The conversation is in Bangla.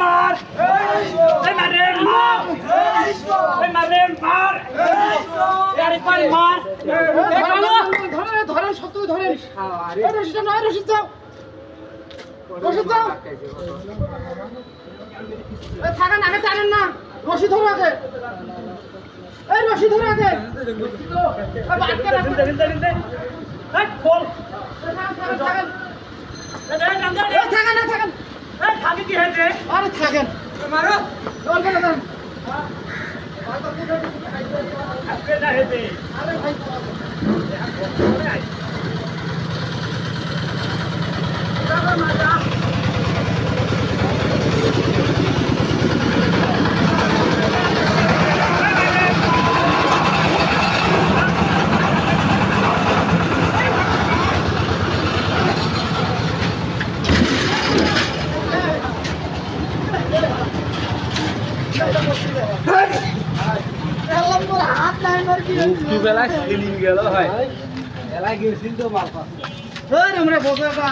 মার এই মারে মার এই মারে মার আরে পারে মার ধরে ধরে সত্য ধরে আরে রশিদ নয় রশিদ যাও এই থাকেন আগে টানেন না রশি ধরো আগে এই রশি ধরো আগে এই খোল থাকেন থাকেন থাকেন এই থাকি কি হয়েছে আরে থাকেন মারো অল্প না আজকে না হয়েছে আরে ভাই হাত নাই মার কি বেলা খেলিং গেল হয় এলা গেছিল তো মারপা আমরা বোকা